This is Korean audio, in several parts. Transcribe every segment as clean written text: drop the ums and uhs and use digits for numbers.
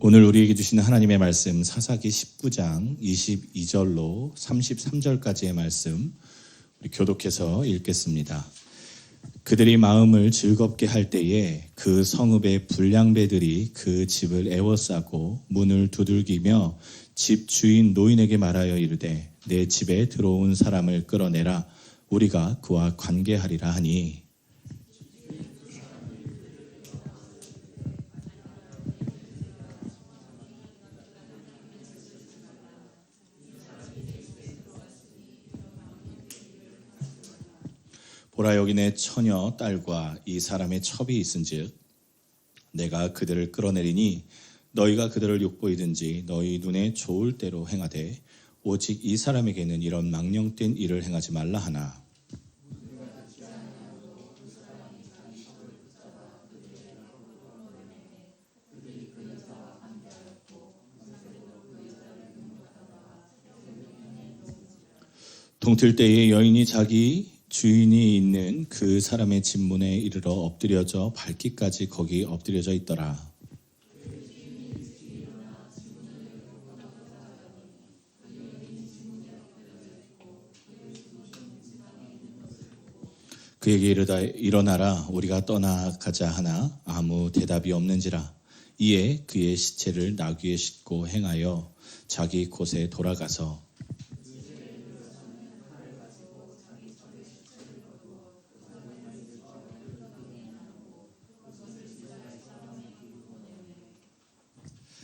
오늘 우리에게 주시는 하나님의 말씀 사사기 19장 22절로 33절까지의 말씀 우리 교독해서 읽겠습니다. 그들이 마음을 즐겁게 할 때에 그 성읍의 불량배들이 그 집을 에워싸고 문을 두들기며 집 주인 노인에게 말하여 이르되 내 집에 들어온 사람을 끌어내라 우리가 그와 관계하리라 하니 보라 여기 내 처녀 딸과 이 사람의 첩이 있은즉 내가 그들을 끌어내리니 너희가 그들을 욕보이든지 너희 눈에 좋을 대로 행하되 오직 이 사람에게는 이런 망령된 일을 행하지 말라 하나 동틀 때에 여인이 자기 주인이 있는 그 사람의 집 문에 이르러 엎드려져 밟기까지 거기 엎드려져 있더라. 그에게 이르다 일어나라 우리가 떠나가자 하나 아무 대답이 없는지라. 이에 그의 시체를 나귀에 싣고 행하여 자기 곳에 돌아가서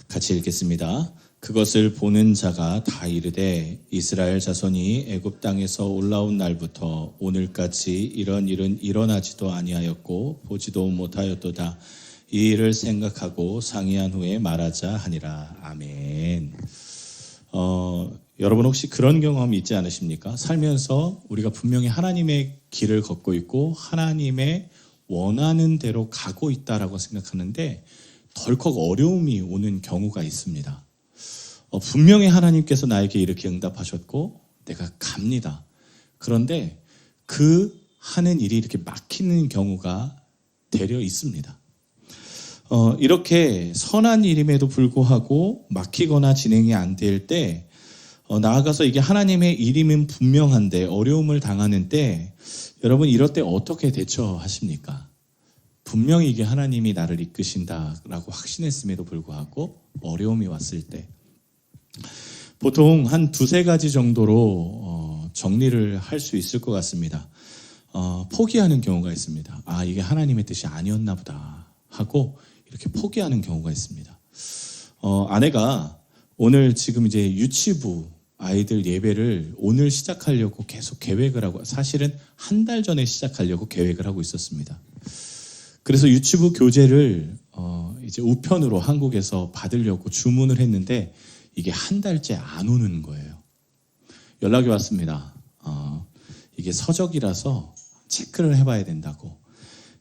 같이 읽겠습니다. 그것을 보는 자가 다 이르되 이스라엘 자손이 애굽 땅에서 올라온 날부터 오늘까지 이런 일은 일어나지도 아니하였고 보지도 못하였도다. 이 일을 생각하고 상의한 후에 말하자 하니라. 아멘. 여러분 혹시 그런 경험 있지 않으십니까? 살면서 우리가 분명히 하나님의 길을 걷고 있고 하나님의 원하는 대로 가고 있다라고 생각하는데 덜컥 어려움이 오는 경우가 있습니다. 분명히 하나님께서 나에게 이렇게 응답하셨고 내가 갑니다. 그런데 그 하는 일이 이렇게 막히는 경우가 되려 있습니다. 이렇게 선한 일임에도 불구하고 막히거나 진행이 안 될 때 나아가서 이게 하나님의 일임은 분명한데 어려움을 당하는 때 여러분 이럴 때 어떻게 대처하십니까? 분명히 이게 하나님이 나를 이끄신다라고 확신했음에도 불구하고 어려움이 왔을 때 보통 한 두세 가지 정도로 정리를 할 수 있을 것 같습니다. 포기하는 경우가 있습니다. 아 이게 하나님의 뜻이 아니었나 보다 하고 이렇게 포기하는 경우가 있습니다. 아내가 오늘 지금 이제 유치부 아이들 예배를 오늘 시작하려고 계속 계획을 하고 사실은 한 달 전에 시작하려고 계획을 하고 있었습니다. 그래서 유치부 교재를 이제 우편으로 한국에서 받으려고 주문을 했는데 이게 한 달째 안 오는 거예요. 연락이 왔습니다. 이게 서적이라서 체크를 해봐야 된다고.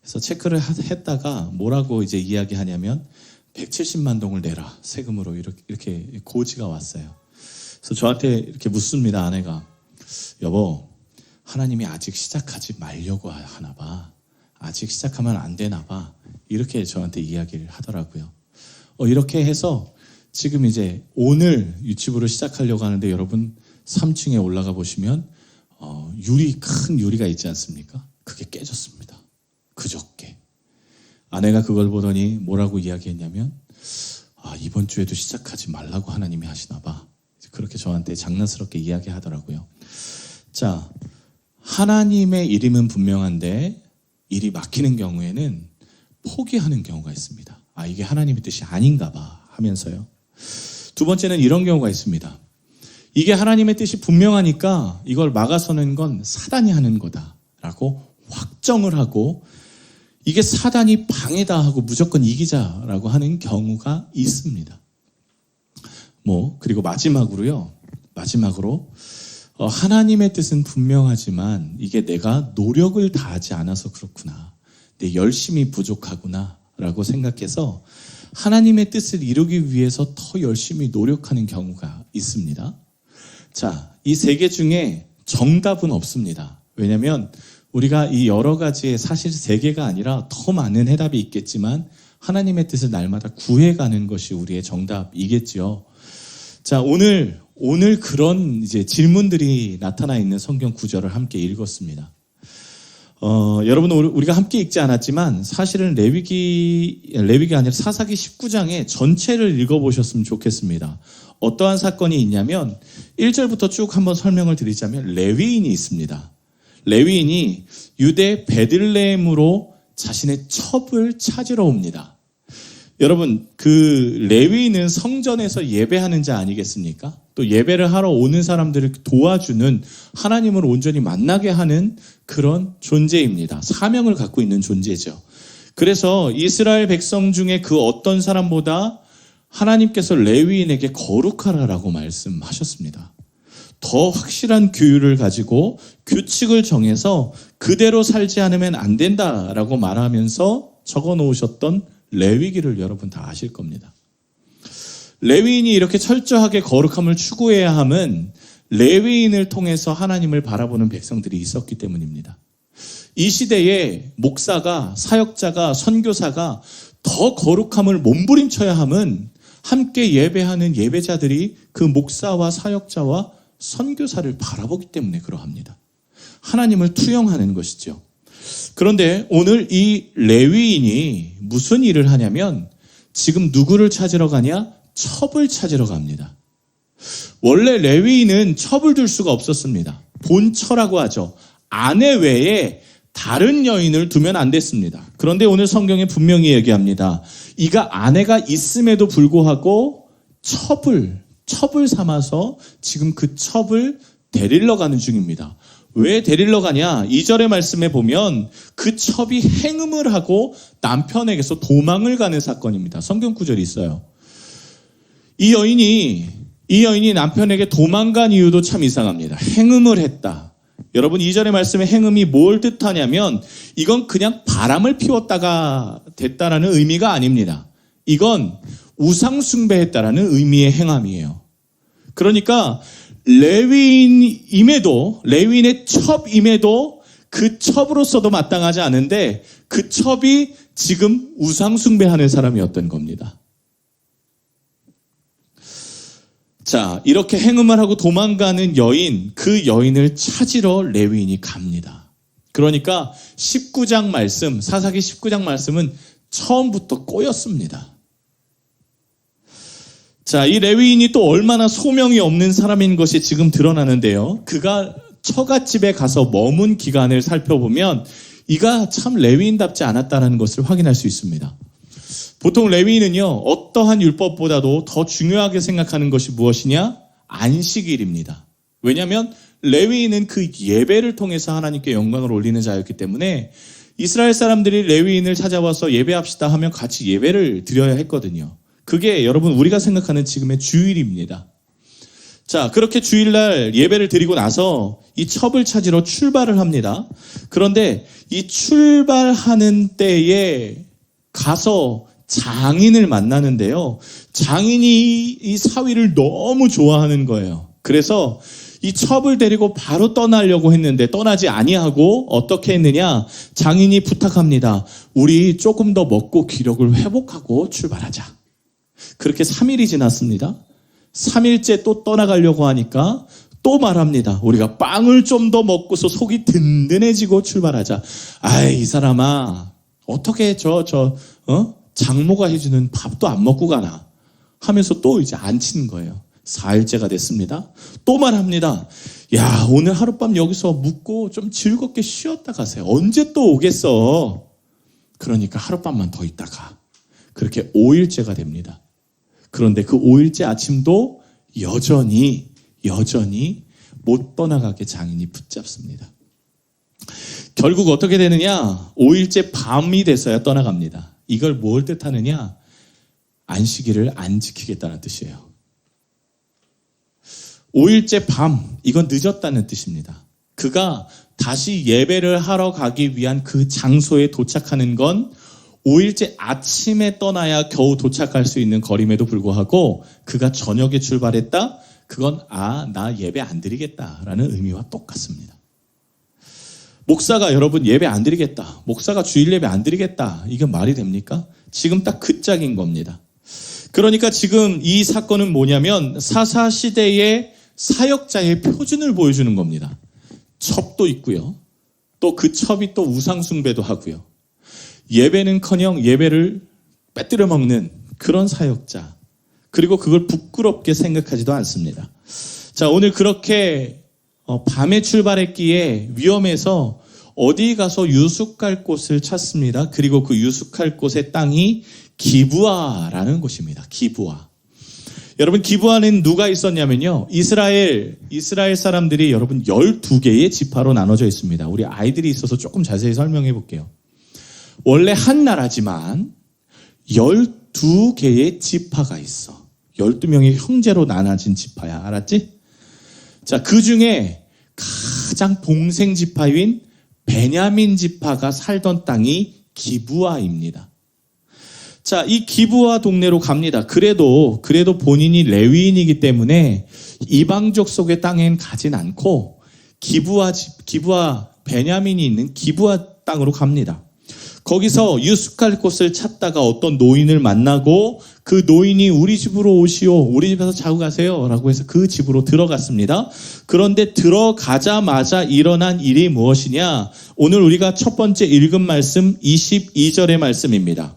그래서 체크를 했다가 뭐라고 이제 이야기하냐면 170만 동을 내라 세금으로 이렇게 고지가 왔어요. 그래서 저한테 이렇게 묻습니다. 아내가 여보 하나님이 아직 시작하지 말려고 하나 봐. 아직 시작하면 안 되나 봐. 이렇게 저한테 이야기를 하더라고요. 이렇게 해서 지금 이제 오늘 유치부를 시작하려고 하는데 여러분 3층에 올라가 보시면 큰 유리가 있지 않습니까? 그게 깨졌습니다. 그저께. 아내가 그걸 보더니 뭐라고 이야기했냐면 이번 주에도 시작하지 말라고 하나님이 하시나 봐. 그렇게 저한테 장난스럽게 이야기하더라고요. 자, 하나님의 일임은 분명한데 일이 막히는 경우에는 포기하는 경우가 있습니다. 이게 하나님의 뜻이 아닌가 봐 하면서요. 두 번째는 이런 경우가 있습니다. 이게 하나님의 뜻이 분명하니까 이걸 막아서는 건 사단이 하는 거다라고 확정을 하고 이게 사단이 방해다 하고 무조건 이기자라고 하는 경우가 있습니다. 그리고 마지막으로 하나님의 뜻은 분명하지만 이게 내가 노력을 다하지 않아서 그렇구나. 내 열심이 부족하구나 라고 생각해서 하나님의 뜻을 이루기 위해서 더 열심히 노력하는 경우가 있습니다. 자, 이 세 개 중에 정답은 없습니다. 왜냐하면 우리가 이 여러 가지의 사실 세 개가 아니라 더 많은 해답이 있겠지만 하나님의 뜻을 날마다 구해가는 것이 우리의 정답이겠지요. 자, 오늘 그런 이제 질문들이 나타나 있는 성경 구절을 함께 읽었습니다. 여러분, 우리가 함께 읽지 않았지만 사실은 레위기가 아니라 사사기 19장의 전체를 읽어보셨으면 좋겠습니다. 어떠한 사건이 있냐면 1절부터 쭉 한번 설명을 드리자면 레위인이 있습니다. 레위인이 유대 베들레헴으로 자신의 첩을 찾으러 옵니다. 여러분, 그 레위인은 성전에서 예배하는 자 아니겠습니까? 또 예배를 하러 오는 사람들을 도와주는, 하나님을 온전히 만나게 하는 그런 존재입니다. 사명을 갖고 있는 존재죠. 그래서 이스라엘 백성 중에 그 어떤 사람보다 하나님께서 레위인에게 거룩하라라고 말씀하셨습니다. 더 확실한 규율을 가지고 규칙을 정해서 그대로 살지 않으면 안 된다라고 말하면서 적어 놓으셨던 레위기를 여러분 다 아실 겁니다. 레위인이 이렇게 철저하게 거룩함을 추구해야 함은 레위인을 통해서 하나님을 바라보는 백성들이 있었기 때문입니다. 이 시대에 목사가, 사역자가, 선교사가 더 거룩함을 몸부림쳐야 함은 함께 예배하는 예배자들이 그 목사와 사역자와 선교사를 바라보기 때문에 그러합니다. 하나님을 투영하는 것이죠. 그런데 오늘 이 레위인이 무슨 일을 하냐면 지금 누구를 찾으러 가냐? 첩을 찾으러 갑니다. 원래 레위인은 첩을 둘 수가 없었습니다. 본처라고 하죠. 아내 외에 다른 여인을 두면 안 됐습니다. 그런데 오늘 성경에 분명히 얘기합니다. 이가 아내가 있음에도 불구하고 첩을 삼아서 지금 그 첩을 데리러 가는 중입니다. 왜 데리러 가냐? 2절의 말씀에 보면 그 첩이 행음을 하고 남편에게서 도망을 가는 사건입니다. 성경 구절이 있어요. 이 여인이 남편에게 도망간 이유도 참 이상합니다. 행음을 했다. 여러분, 2절의 말씀에 행음이 뭘 뜻하냐면 이건 그냥 바람을 피웠다가 됐다라는 의미가 아닙니다. 이건 우상 숭배했다라는 의미의 행함이에요. 그러니까 레위인의 첩임에도 그 첩으로서도 마땅하지 않은데 그 첩이 지금 우상 숭배하는 사람이었던 겁니다. 자, 이렇게 행음을 하고 도망가는 여인, 그 여인을 찾으러 레위인이 갑니다. 그러니까 19장 말씀, 사사기 19장 말씀은 처음부터 꼬였습니다. 자, 이 레위인이 또 얼마나 소명이 없는 사람인 것이 지금 드러나는데요. 그가 처갓집에 가서 머문 기간을 살펴보면 이가 참 레위인답지 않았다는 것을 확인할 수 있습니다. 보통 레위인은요, 어떠한 율법보다도 더 중요하게 생각하는 것이 무엇이냐? 안식일입니다. 왜냐하면 레위인은 그 예배를 통해서 하나님께 영광을 올리는 자였기 때문에 이스라엘 사람들이 레위인을 찾아와서 예배합시다 하면 같이 예배를 드려야 했거든요. 그게 여러분 우리가 생각하는 지금의 주일입니다. 자, 그렇게 주일날 예배를 드리고 나서 이 첩을 찾으러 출발을 합니다. 그런데 이 출발하는 때에 가서 장인을 만나는데요. 장인이 이 사위를 너무 좋아하는 거예요. 그래서 이 첩을 데리고 바로 떠나려고 했는데 떠나지 아니하고 어떻게 했느냐? 장인이 부탁합니다. 우리 조금 더 먹고 기력을 회복하고 출발하자. 그렇게 3일이 지났습니다. 3일째 또 떠나가려고 하니까 또 말합니다. 우리가 빵을 좀 더 먹고서 속이 든든해지고 출발하자. 아이, 이 사람아, 어떻게 장모가 해주는 밥도 안 먹고 가나 하면서 또 이제 안 치는 거예요. 4일째가 됐습니다. 또 말합니다. 야, 오늘 하룻밤 여기서 묵고 좀 즐겁게 쉬었다 가세요. 언제 또 오겠어? 그러니까 하룻밤만 더 있다가. 그렇게 5일째가 됩니다. 그런데 그 5일째 아침도 여전히 못 떠나가게 장인이 붙잡습니다. 결국 어떻게 되느냐? 5일째 밤이 돼서야 떠나갑니다. 이걸 뭘 뜻하느냐? 안식일을 안 지키겠다는 뜻이에요. 5일째 밤, 이건 늦었다는 뜻입니다. 그가 다시 예배를 하러 가기 위한 그 장소에 도착하는 건 5일째 아침에 떠나야 겨우 도착할 수 있는 거림에도 불구하고 그가 저녁에 출발했다? 그건 나 예배 안 드리겠다라는 의미와 똑같습니다. 목사가 여러분 예배 안 드리겠다. 목사가 주일 예배 안 드리겠다. 이게 말이 됩니까? 지금 딱 그 짝인 겁니다. 그러니까 지금 이 사건은 뭐냐면 사사시대의 사역자의 표준을 보여주는 겁니다. 첩도 있고요. 또 그 첩이 또 우상숭배도 하고요. 예배는커녕 예배를 빼뜨려 먹는 그런 사역자. 그리고 그걸 부끄럽게 생각하지도 않습니다. 자, 오늘 그렇게 밤에 출발했기에 위험해서 어디 가서 유숙할 곳을 찾습니다. 그리고 그 유숙할 곳의 땅이 기브아라는 곳입니다. 기브아. 여러분, 기브아는 누가 있었냐면요. 이스라엘 사람들이 여러분 12개의 지파로 나눠져 있습니다. 우리 아이들이 있어서 조금 자세히 설명해 볼게요. 원래 한 나라지만 12개의 지파가 있어. 12명의 형제로 나눠진 지파야. 알았지? 자, 그 중에 가장 동생 지파인 베냐민 지파가 살던 땅이 기브아입니다. 자, 이 기브아 동네로 갑니다. 그래도 본인이 레위인이기 때문에 이방족 속의 땅엔 가진 않고 기브아 베냐민이 있는 기브아 땅으로 갑니다. 거기서 유숙할 곳을 찾다가 어떤 노인을 만나고 그 노인이 우리 집으로 오시오. 우리 집에서 자고 가세요. 라고 해서 그 집으로 들어갔습니다. 그런데 들어가자마자 일어난 일이 무엇이냐? 오늘 우리가 첫 번째 읽은 말씀 22절의 말씀입니다.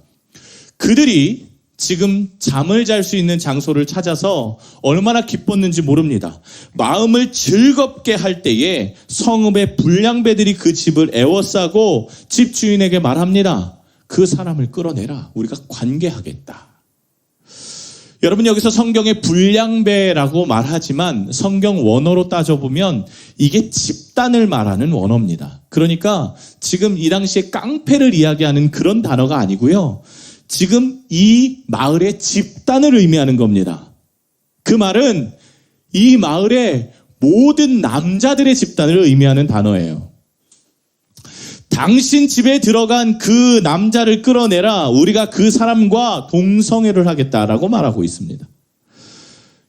그들이 지금 잠을 잘 수 있는 장소를 찾아서 얼마나 기뻤는지 모릅니다. 마음을 즐겁게 할 때에 성읍의 불량배들이 그 집을 에워싸고 집주인에게 말합니다. 그 사람을 끌어내라. 우리가 관계하겠다. 여러분, 여기서 성경에 불량배라고 말하지만 성경 원어로 따져보면 이게 집단을 말하는 원어입니다. 그러니까 지금 이 당시에 깡패를 이야기하는 그런 단어가 아니고요. 지금 이 마을의 집단을 의미하는 겁니다. 그 말은 이 마을의 모든 남자들의 집단을 의미하는 단어예요. 당신 집에 들어간 그 남자를 끌어내라. 우리가 그 사람과 동성애를 하겠다라고 말하고 있습니다.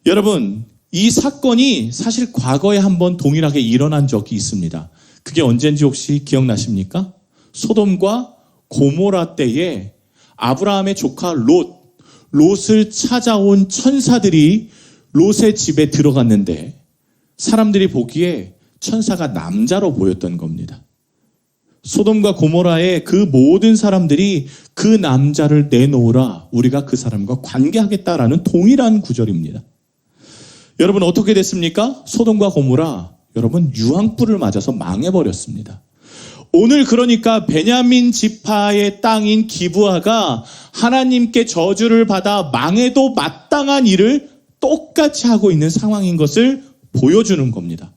여러분, 이 사건이 사실 과거에 한번 동일하게 일어난 적이 있습니다. 그게 언젠지 혹시 기억나십니까? 소돔과 고모라 때에 아브라함의 조카 롯을 찾아온 천사들이 롯의 집에 들어갔는데 사람들이 보기에 천사가 남자로 보였던 겁니다. 소돔과 고모라의 그 모든 사람들이 그 남자를 내놓으라. 우리가 그 사람과 관계하겠다라는 동일한 구절입니다. 여러분, 어떻게 됐습니까? 소돔과 고모라, 여러분, 유황불을 맞아서 망해버렸습니다. 오늘 그러니까 베냐민 지파의 땅인 기브아가 하나님께 저주를 받아 망해도 마땅한 일을 똑같이 하고 있는 상황인 것을 보여주는 겁니다.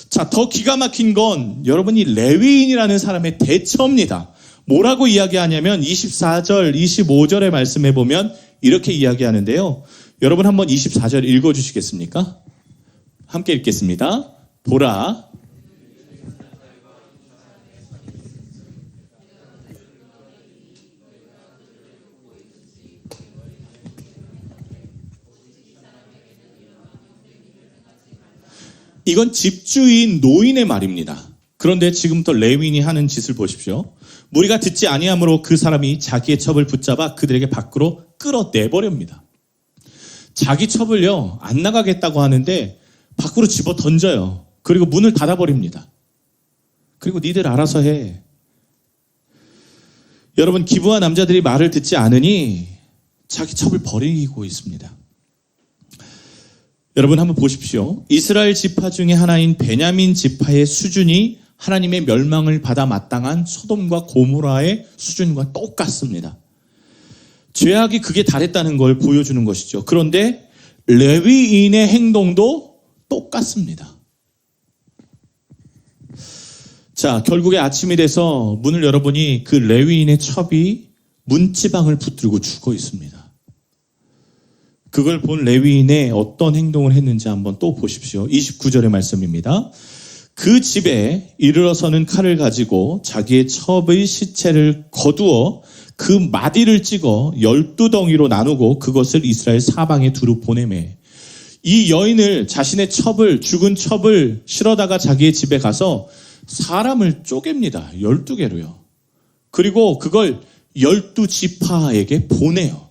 자, 더 기가 막힌 건 여러분, 이 레위인이라는 사람의 대처입니다. 뭐라고 이야기하냐면 24절, 25절의 말씀에 보면 이렇게 이야기하는데요. 여러분, 한번 24절 읽어주시겠습니까? 함께 읽겠습니다. 보라, 이건 집주인 노인의 말입니다. 그런데 지금부터 레위인이 하는 짓을 보십시오. 무리가 듣지 아니하므로 그 사람이 자기의 첩을 붙잡아 그들에게 밖으로 끌어내버립니다. 자기 첩을요, 안 나가겠다고 하는데 밖으로 집어 던져요. 그리고 문을 닫아버립니다. 그리고 니들 알아서 해. 여러분, 기브아 남자들이 말을 듣지 않으니 자기 첩을 버리고 있습니다. 여러분, 한번 보십시오. 이스라엘 지파 중에 하나인 베냐민 지파의 수준이 하나님의 멸망을 받아 마땅한 소돔과 고모라의 수준과 똑같습니다. 죄악이 극에 달했다는 걸 보여주는 것이죠. 그런데 레위인의 행동도 똑같습니다. 자, 결국에 아침이 돼서 문을 열어보니 그 레위인의 첩이 문지방을 붙들고 죽어 있습니다. 그걸 본 레위인의 어떤 행동을 했는지 한번 또 보십시오. 29절의 말씀입니다. 그 집에 이르러서는 칼을 가지고 자기의 첩의 시체를 거두어 그 마디를 찍어 12덩이로 나누고 그것을 이스라엘 사방에 두루 보내매. 이 여인을 자신의 첩을, 죽은 첩을 실어다가 자기의 집에 가서 사람을 쪼갭니다. 12개로요. 그리고 그걸 12지파에게 보내요.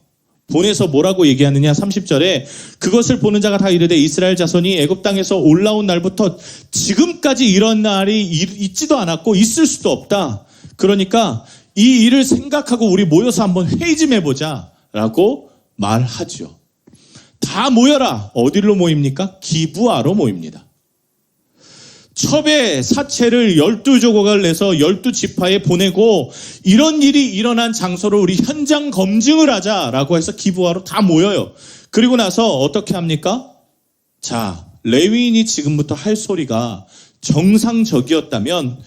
보내서 뭐라고 얘기하느냐? 30절에 그것을 보는 자가 다 이르되 이스라엘 자손이 애굽 땅에서 올라온 날부터 지금까지 이런 날이 있지도 않았고 있을 수도 없다. 그러니까 이 일을 생각하고 우리 모여서 한번 회의 좀 해보자 라고 말하죠. 다 모여라. 어디로 모입니까? 기브아로 모입니다. 첩의 사체를 12조각을 내서 12지파에 보내고 이런 일이 일어난 장소로 우리 현장 검증을 하자라고 해서 기브아로 다 모여요. 그리고 나서 어떻게 합니까? 자, 레위인이 지금부터 할 소리가 정상적이었다면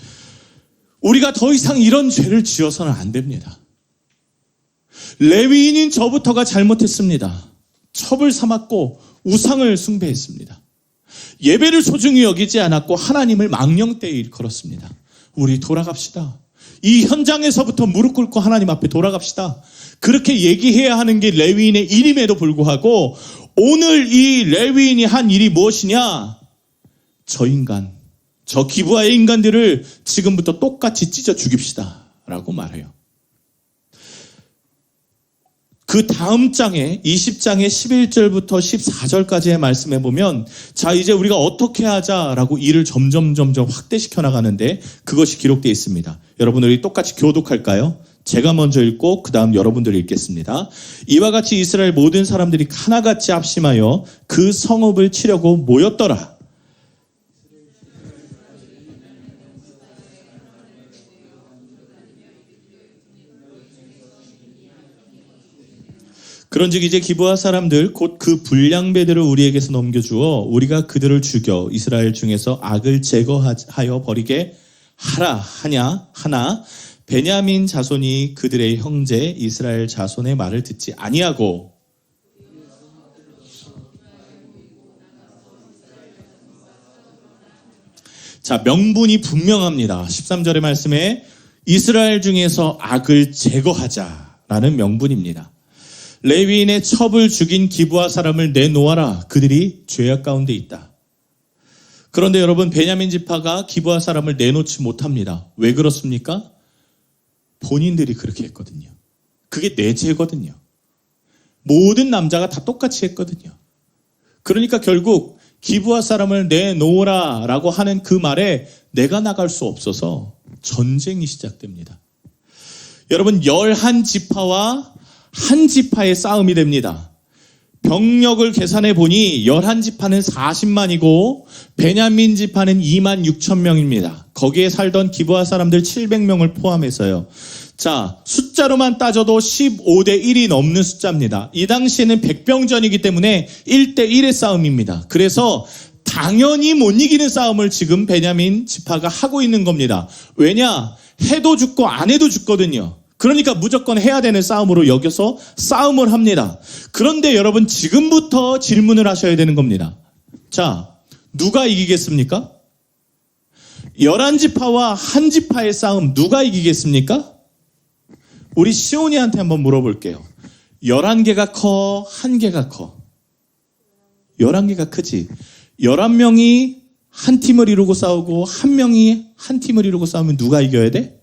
우리가 더 이상 이런 죄를 지어서는 안 됩니다. 레위인인 저부터가 잘못했습니다. 첩을 삼았고 우상을 숭배했습니다. 예배를 소중히 여기지 않았고 하나님을 망령되이 일컬었습니다. 우리 돌아갑시다. 이 현장에서부터 무릎 꿇고 하나님 앞에 돌아갑시다. 그렇게 얘기해야 하는 게 레위인의 일임에도 불구하고 오늘 이 레위인이 한 일이 무엇이냐? 저 인간, 저 기브아의 인간들을 지금부터 똑같이 찢어 죽입시다 라고 말해요. 그 다음 장에 20장의 11절부터 14절까지의 말씀에 보면 자 이제 우리가 어떻게 하자라고 일을 점점 확대시켜 나가는데 그것이 기록되어 있습니다. 여러분 우리 똑같이 교독할까요? 제가 먼저 읽고 그 다음 여러분들이 읽겠습니다. 이와 같이 이스라엘 모든 사람들이 하나같이 합심하여 그 성읍을 치려고 모였더라. 그런즉 이제 기브아 사람들 곧 그 불량배들을 우리에게서 넘겨주어 우리가 그들을 죽여 이스라엘 중에서 악을 제거하여 버리게 하나 베냐민 자손이 그들의 형제 이스라엘 자손의 말을 듣지 아니하고 자 명분이 분명합니다. 13절의 말씀에 이스라엘 중에서 악을 제거하자라는 명분입니다. 레위인의 첩을 죽인 기브아 사람을 내놓아라. 그들이 죄악 가운데 있다. 그런데 여러분 베냐민 지파가 기브아 사람을 내놓지 못합니다. 왜 그렇습니까? 본인들이 그렇게 했거든요. 그게 내 죄거든요. 모든 남자가 다 똑같이 했거든요. 그러니까 결국 기브아 사람을 내놓으라 라고 하는 그 말에 내가 나갈 수 없어서 전쟁이 시작됩니다. 여러분 11지파와 한 지파의 싸움이 됩니다. 병력을 계산해 보니 11지파는 40만이고 베냐민 지파는 2만 6천 명입니다. 거기에 살던 기브아 사람들 700명을 포함해서요. 자, 숫자로만 따져도 15대 1이 넘는 숫자입니다. 이 당시에는 백병전이기 때문에 1대 1의 싸움입니다. 그래서 당연히 못 이기는 싸움을 지금 베냐민 지파가 하고 있는 겁니다. 왜냐? 해도 죽고 안 해도 죽거든요. 그러니까 무조건 해야 되는 싸움으로 여겨서 싸움을 합니다. 그런데 여러분 지금부터 질문을 하셔야 되는 겁니다. 자, 누가 이기겠습니까? 11지파와 한 지파의 싸움 누가 이기겠습니까? 우리 시온이한테 한번 물어볼게요. 11개가 커? 한 개가 커? 11개가 크지. 11명이 한 팀을 이루고 싸우고 한 명이 한 팀을 이루고 싸우면 누가 이겨야 돼?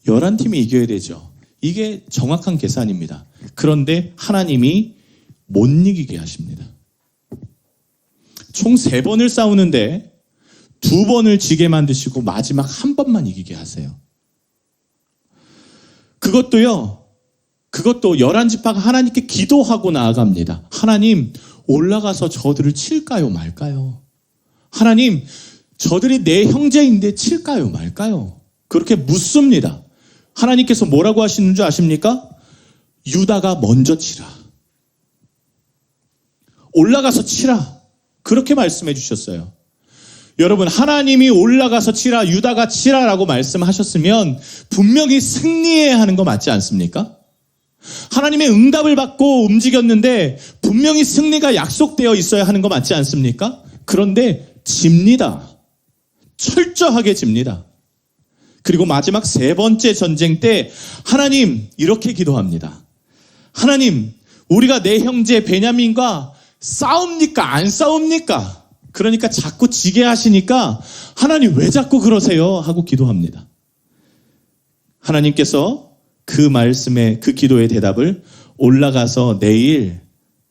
11팀이 이겨야 되죠. 이게 정확한 계산입니다. 그런데 하나님이 못 이기게 하십니다. 총 3번을 싸우는데 2번을 지게 만드시고 마지막 한 번만 이기게 하세요. 그것도 11지파가 하나님께 기도하고 나아갑니다. 하나님, 올라가서 저들을 칠까요 말까요? 하나님, 저들이 내 형제인데 칠까요 말까요? 그렇게 묻습니다. 하나님께서 뭐라고 하시는 줄 아십니까? 유다가 먼저 치라. 올라가서 치라. 그렇게 말씀해 주셨어요. 여러분, 하나님이 올라가서 치라, 유다가 치라라고 말씀하셨으면 분명히 승리해야 하는 거 맞지 않습니까? 하나님의 응답을 받고 움직였는데 분명히 승리가 약속되어 있어야 하는 거 맞지 않습니까? 그런데 집니다. 철저하게 집니다. 그리고 마지막 3번째 전쟁 때 하나님 이렇게 기도합니다. 하나님, 우리가 내 형제 베냐민과 싸웁니까? 안 싸웁니까? 그러니까 자꾸 지게 하시니까 하나님 왜 자꾸 그러세요? 하고 기도합니다. 하나님께서 그 말씀에 그 기도의 대답을 올라가서 내일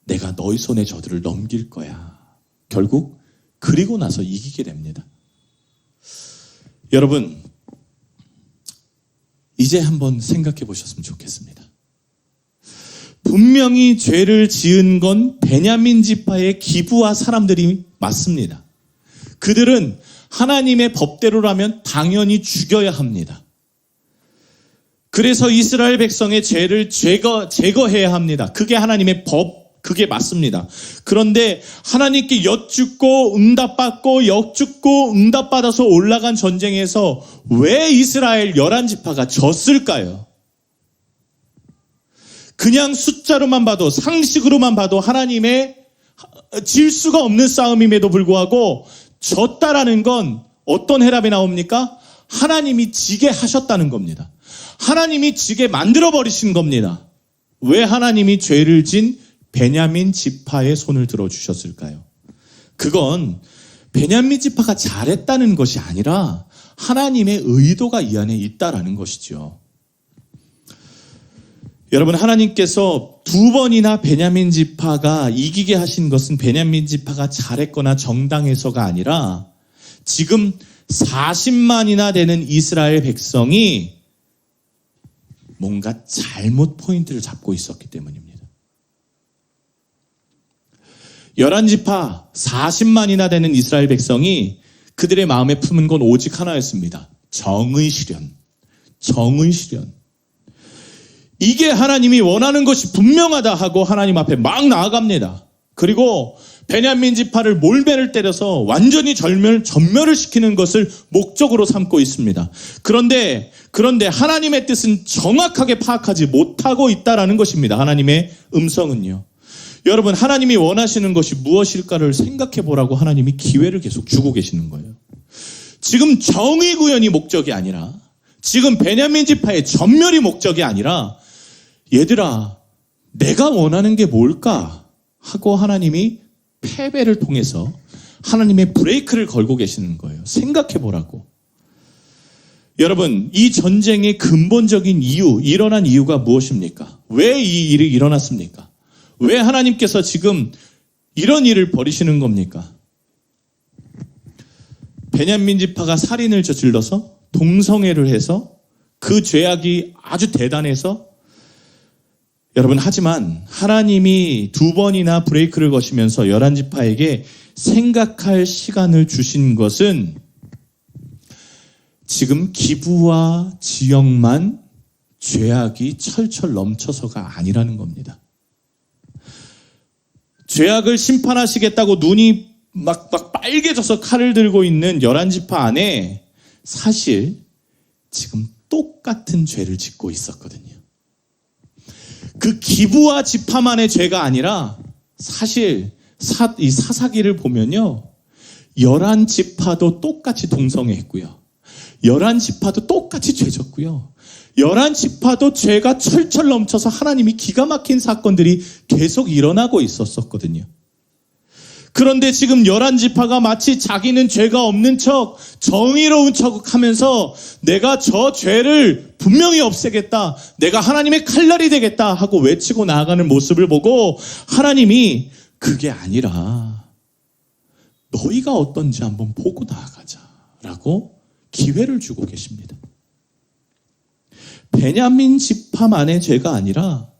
내가 너희 손에 저들을 넘길 거야. 결국 그리고 나서 이기게 됩니다. 여러분, 이제 한번 생각해 보셨으면 좋겠습니다. 분명히 죄를 지은 건 베냐민 지파의 기브아 사람들이 맞습니다. 그들은 하나님의 법대로라면 당연히 죽여야 합니다. 그래서 이스라엘 백성의 죄를 제거해야 합니다. 그게 하나님의 법, 그게 맞습니다. 그런데 하나님께 여쭙고 응답받고 여쭙고 응답받아서 올라간 전쟁에서 왜 이스라엘 11지파가 졌을까요? 그냥 숫자로만 봐도, 상식으로만 봐도 하나님의 질 수가 없는 싸움임에도 불구하고 졌다라는 건 어떤 해답이 나옵니까? 하나님이 지게 하셨다는 겁니다. 하나님이 지게 만들어버리신 겁니다. 왜 하나님이 죄를 진 베냐민 지파의 손을 들어주셨을까요? 그건 베냐민 지파가 잘했다는 것이 아니라 하나님의 의도가 이 안에 있다라는 것이죠. 여러분, 하나님께서 2번이나 베냐민 지파가 이기게 하신 것은 베냐민 지파가 잘했거나 정당해서가 아니라 지금 40만이나 되는 이스라엘 백성이 뭔가 잘못 포인트를 잡고 있었기 때문입니다. 11지파 40만이나 되는 이스라엘 백성이 그들의 마음에 품은 건 오직 하나였습니다. 정의 실현. 정의 실현. 이게 하나님이 원하는 것이 분명하다 하고 하나님 앞에 막 나아갑니다. 그리고 베냐민 지파를 몰매를 때려서 완전히 전멸을 시키는 것을 목적으로 삼고 있습니다. 그런데 하나님의 뜻은 정확하게 파악하지 못하고 있다라는 것입니다. 하나님의 음성은요. 여러분, 하나님이 원하시는 것이 무엇일까를 생각해 보라고 하나님이 기회를 계속 주고 계시는 거예요. 지금 정의 구현이 목적이 아니라, 지금 베냐민 지파의 전멸이 목적이 아니라, 얘들아, 내가 원하는 게 뭘까? 하고 하나님이 패배를 통해서 하나님의 브레이크를 걸고 계시는 거예요. 생각해 보라고. 여러분, 이 전쟁의 근본적인 일어난 이유가 무엇입니까? 왜 이 일이 일어났습니까? 왜 하나님께서 지금 이런 일을 벌이시는 겁니까? 베냐민 지파가 살인을 저질러서 동성애를 해서 그 죄악이 아주 대단해서, 여러분, 하지만 하나님이 2번이나 브레이크를 거시면서 11지파에게 생각할 시간을 주신 것은 지금 기브와 지역만 죄악이 철철 넘쳐서가 아니라는 겁니다. 죄악을 심판하시겠다고 눈이 막 빨개져서 칼을 들고 있는 11지파 안에 사실 지금 똑같은 죄를 짓고 있었거든요. 그 기브와 지파만의 죄가 아니라 사실 이 사사기를 보면요, 11지파도 똑같이 동성애했고요, 11지파도 똑같이 죄졌고요, 11지파도 죄가 철철 넘쳐서 하나님이 기가 막힌 사건들이 계속 일어나고 있었거든요. 그런데 지금 11지파가 마치 자기는 죄가 없는 척, 정의로운 척 하면서 내가 저 죄를 분명히 없애겠다, 내가 하나님의 칼날이 되겠다 하고 외치고 나아가는 모습을 보고 하나님이 그게 아니라 너희가 어떤지 한번 보고 나아가자라고 기회를 주고 계십니다. 베냐민 지파만의 죄가 아니라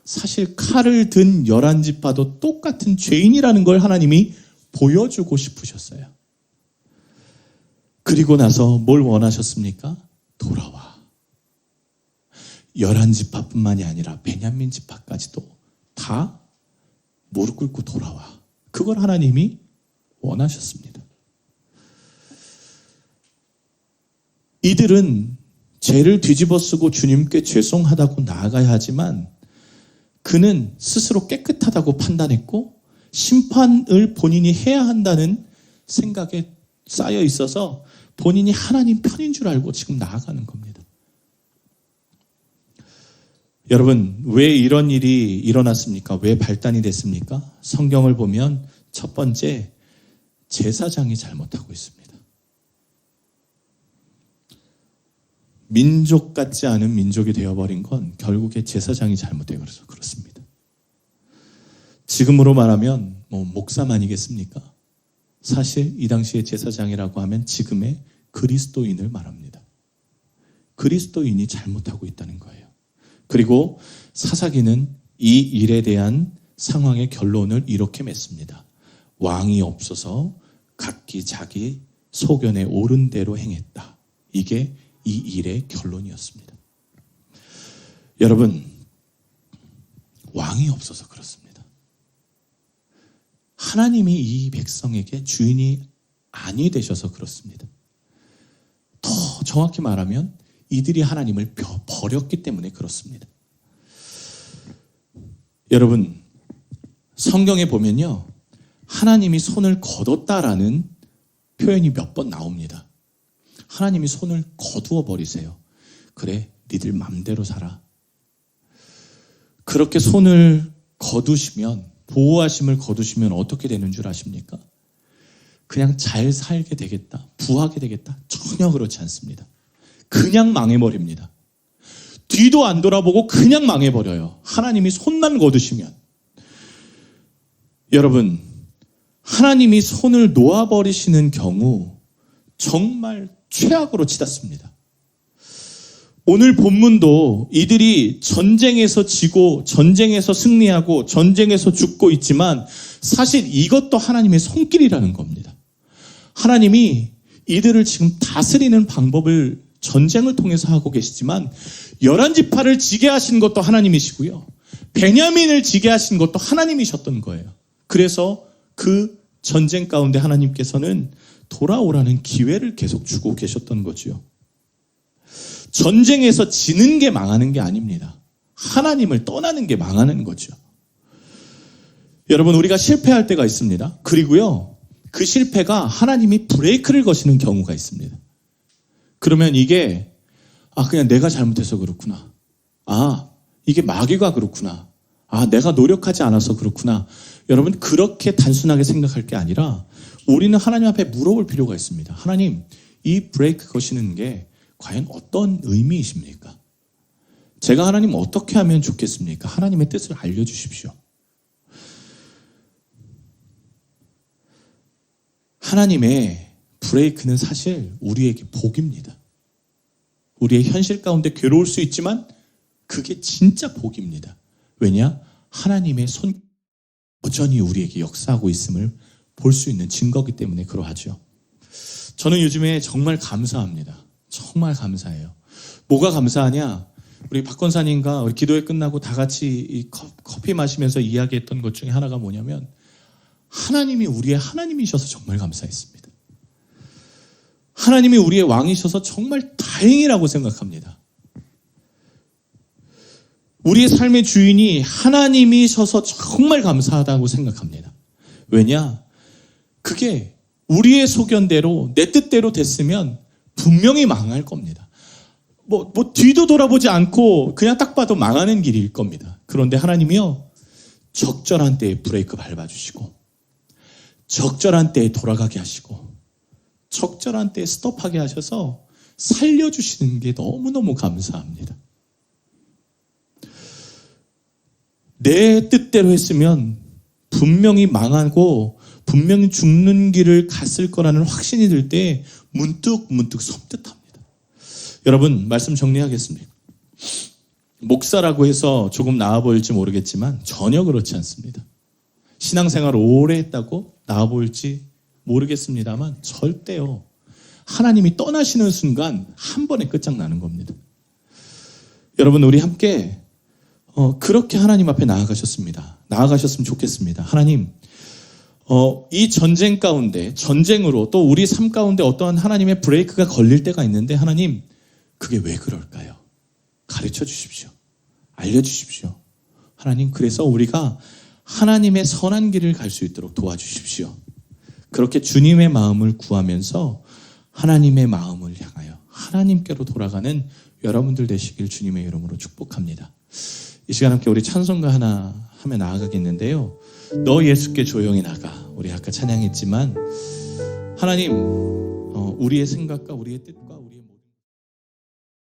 사실 칼을 든 11지파도 똑같은 죄인이라는 걸 하나님이 보여주고 싶으셨어요. 그리고 나서 뭘 원하셨습니까? 돌아와. 11지파뿐만이 아니라 베냐민 지파까지도 다 무릎 꿇고 돌아와. 그걸 하나님이 원하셨습니다. 이들은 죄를 뒤집어쓰고 주님께 죄송하다고 나아가야 하지만 그는 스스로 깨끗하다고 판단했고 심판을 본인이 해야 한다는 생각에 쌓여 있어서 본인이 하나님 편인 줄 알고 지금 나아가는 겁니다. 여러분, 왜 이런 일이 일어났습니까? 왜 발단이 됐습니까? 성경을 보면 첫 번째, 제사장이 잘못하고 있습니다. 민족 같지 않은 민족이 되어버린 건 결국에 제사장이 잘못되어 그래서 그렇습니다. 지금으로 말하면 목사만이겠습니까? 사실 이 당시에 제사장이라고 하면 지금의 그리스도인을 말합니다. 그리스도인이 잘못하고 있다는 거예요. 그리고 사사기는 이 일에 대한 상황의 결론을 이렇게 맺습니다. 왕이 없어서 각기 자기 소견에 옳은 대로 행했다. 이게 이 일의 결론이었습니다. 여러분, 왕이 없어서 그렇습니다. 하나님이 이 백성에게 주인이 아니 되셔서 그렇습니다. 더 정확히 말하면 이들이 하나님을 버렸기 때문에 그렇습니다. 여러분, 성경에 보면요, 하나님이 손을 거뒀다라는 표현이 몇 번 나옵니다. 하나님이 손을 거두어 버리세요. 그래, 니들 맘대로 살아. 그렇게 손을 거두시면, 보호하심을 거두시면 어떻게 되는 줄 아십니까? 그냥 잘 살게 되겠다, 부하게 되겠다. 전혀 그렇지 않습니다. 그냥 망해버립니다. 뒤도 안 돌아보고 그냥 망해버려요. 하나님이 손만 거두시면. 여러분, 하나님이 손을 놓아버리시는 경우 정말 최악으로 치닫습니다. 오늘 본문도 이들이 전쟁에서 지고 전쟁에서 승리하고 전쟁에서 죽고 있지만 사실 이것도 하나님의 손길이라는 겁니다. 하나님이 이들을 지금 다스리는 방법을 전쟁을 통해서 하고 계시지만 11지파를 지게 하신 것도 하나님이시고요. 베냐민을 지게 하신 것도 하나님이셨던 거예요. 그래서 그 전쟁 가운데 하나님께서는 돌아오라는 기회를 계속 주고 계셨던 거죠. 전쟁에서 지는 게 망하는 게 아닙니다. 하나님을 떠나는 게 망하는 거죠. 여러분, 우리가 실패할 때가 있습니다. 그리고요, 그 실패가 하나님이 브레이크를 거시는 경우가 있습니다. 그러면 이게 그냥 내가 잘못해서 그렇구나. 이게 마귀가 그렇구나. 내가 노력하지 않아서 그렇구나. 여러분, 그렇게 단순하게 생각할 게 아니라 우리는 하나님 앞에 물어볼 필요가 있습니다. 하나님, 이 브레이크 거시는 게 과연 어떤 의미이십니까? 제가 하나님 어떻게 하면 좋겠습니까? 하나님의 뜻을 알려주십시오. 하나님의 브레이크는 사실 우리에게 복입니다. 우리의 현실 가운데 괴로울 수 있지만 그게 진짜 복입니다. 왜냐? 하나님의 손 여전히 우리에게 역사하고 있음을 볼 수 있는 증거이기 때문에 그러하죠. 저는 요즘에 정말 감사합니다. 정말 감사해요. 뭐가 감사하냐? 우리 박 권사님과 우리 기도회 끝나고 다 같이 이 커피 마시면서 이야기했던 것 중에 하나가 뭐냐면 하나님이 우리의 하나님이셔서 정말 감사했습니다. 하나님이 우리의 왕이셔서 정말 다행이라고 생각합니다. 우리의 삶의 주인이 하나님이셔서 정말 감사하다고 생각합니다. 왜냐? 그게 우리의 소견대로 내 뜻대로 됐으면 분명히 망할 겁니다. 뒤도 돌아보지 않고 그냥 딱 봐도 망하는 길일 겁니다. 그런데 하나님이요, 적절한 때에 브레이크 밟아주시고 적절한 때에 돌아가게 하시고 적절한 때에 스톱하게 하셔서 살려주시는 게 너무너무 감사합니다. 내 뜻대로 했으면 분명히 망하고 분명히 죽는 길을 갔을 거라는 확신이 들 때 문득 섬뜩합니다. 여러분, 말씀 정리하겠습니다. 목사라고 해서 조금 나아 보일지 모르겠지만 전혀 그렇지 않습니다. 신앙생활을 오래 했다고 나아 보일지 모르겠습니다만 절대요. 하나님이 떠나시는 순간 한 번에 끝장나는 겁니다. 여러분, 우리 함께 그렇게 하나님 앞에 나아가셨습니다. 나아가셨으면 좋겠습니다. 하나님, 이 전쟁 가운데, 전쟁으로 또 우리 삶 가운데 어떠한 하나님의 브레이크가 걸릴 때가 있는데 하나님, 그게 왜 그럴까요? 가르쳐 주십시오. 알려주십시오. 하나님, 그래서 우리가 하나님의 선한 길을 갈 수 있도록 도와주십시오. 그렇게 주님의 마음을 구하면서 하나님의 마음을 향하여 하나님께로 돌아가는 여러분들 되시길 주님의 이름으로 축복합니다. 이 시간 함께 우리 찬송가 하나 하며 나아가겠는데요. 너 예수께 조용히 나가. 우리 아까 찬양했지만 하나님, 우리의 생각과 우리의 뜻과 우리의